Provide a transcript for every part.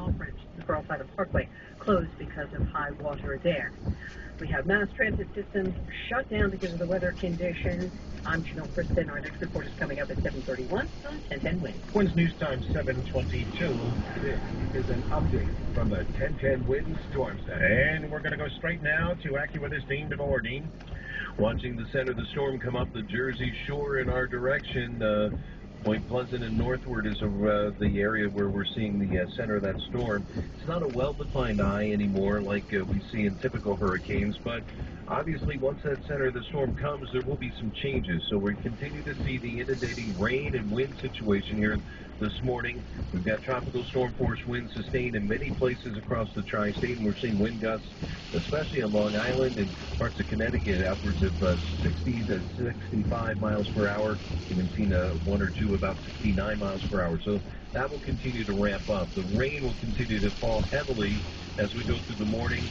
off-ramp to the Girl Side of Parkway closed because of high water there. We have mass transit systems shut down because of the weather conditions. I'm Janelle Crispin. Our next report is coming up at 7:31 on 1010 Wind. Wind's News Time 7:22. This is an update from the 1010 Wind Storm Center. And we're going to go straight now to AccuWeather's Dean DeVore. Dean. Watching the center of the storm come up the Jersey Shore in our direction. Point Pleasant and northward is the area where we're seeing the center of that storm. It's not a well-defined eye anymore like we see in typical hurricanes, but obviously once that center of the storm comes, there will be some changes. So we continue to see the inundating rain and wind situation here this morning. We've got tropical storm force winds sustained in many places across the tri-state, and we're seeing wind gusts, especially on Long Island and parts of Connecticut, upwards of 60 to 65 miles per hour. Even seen one or two about 69 miles per hour. So that will continue to ramp up. The rain will continue to fall heavily as we go through the morning,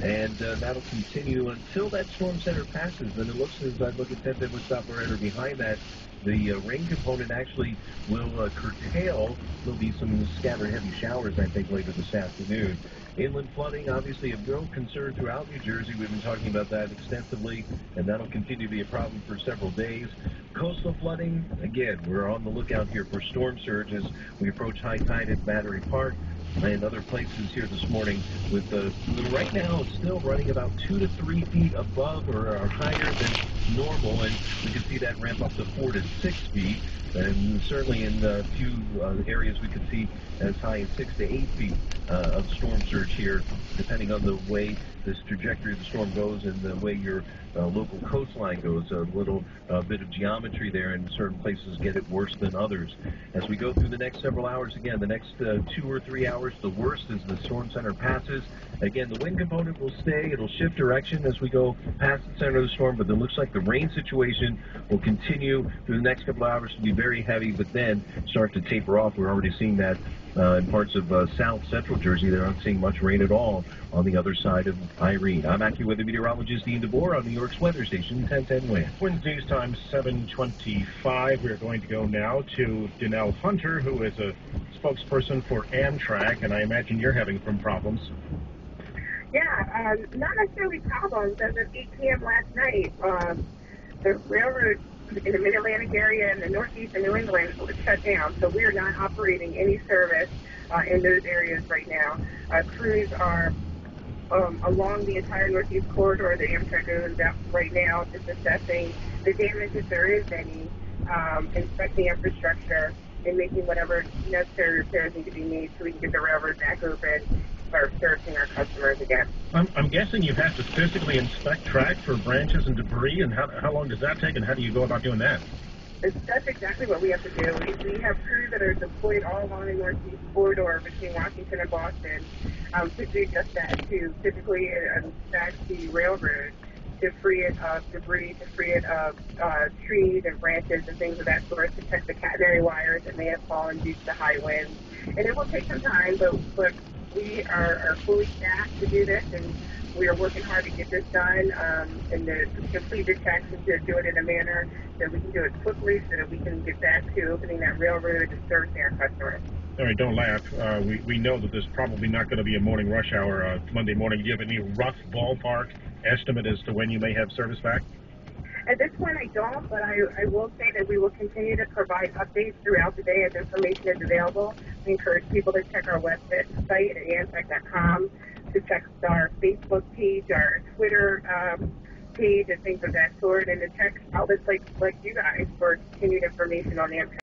and that'll continue until that storm center passes. And it looks as I look at 10 Wind operator behind that, the rain component actually will curtail. There'll be some scattered heavy showers, I think, later this afternoon. Inland flooding, obviously, a real concern throughout New Jersey. We've been talking about that extensively, and that'll continue to be a problem for several days. Coastal flooding, again, we're on the lookout here for storm surge as we approach high tide at Battery Park and other places here this morning. With right now, it's still running about 2 to 3 feet above or higher than normal, and we can see that ramp up to 4 to 6 feet. And certainly in a few areas we could see as high as 6 to 8 feet of storm surge here, depending on the way this trajectory of the storm goes and the way your local coastline goes. A little bit of geometry there, and certain places get it worse than others. As we go through the next several hours, again, the next 2 or 3 hours, the worst as the storm center passes. Again, the wind component will stay. It'll shift direction as we go past the center of the storm, but it looks like the rain situation will continue through the next couple of hours to be very heavy, but then start to taper off. We're already seeing that in parts of south central Jersey. They're not seeing much rain at all on the other side of Irene. I'm AccuWeather meteorologist Dean DeVore on New York's weather station 1010 Wind. Wind's News Time 7:25. We're going to go now to Danelle Hunter, who is a spokesperson for Amtrak, and I imagine you're having some problems. Yeah, not necessarily problems. As of 8 p.m. last night, the railroad in the Mid-Atlantic area and the Northeast and New England was shut down, so we are not operating any service in those areas right now. Crews are along the entire Northeast corridor that Amtrak owns right now, just assessing the damage if there is any, inspecting infrastructure, and making whatever necessary repairs need to be made so we can get the railroad back open, start servicing our customers again. I'm guessing you have to physically inspect track for branches and debris, and how long does that take, and how do you go about doing that? That's exactly what we have to do. We have crews that are deployed all along the Northeast corridor between Washington and Boston to do just that, to physically inspect the railroad, to free it of debris, to free it of trees and branches and things of that sort, to check the catenary wires that may have fallen due to the high winds. And it will take some time, but we are fully staffed to do this, and we are working hard to get this done and to complete the checks and to do it in a manner that we can do it quickly so that we can get back to opening that railroad and servicing our customers. All right, don't laugh. We know that there's probably not going to be a morning rush hour Monday morning. Do you have any rough ballpark estimate as to when you may have service back? At this point, I don't, but I will say that we will continue to provide updates throughout the day as information is available. We encourage people to check our website at amtrak.com, to check our Facebook page, our Twitter page, and things of that sort, and to check outlets like you guys for continued information on Amtrak.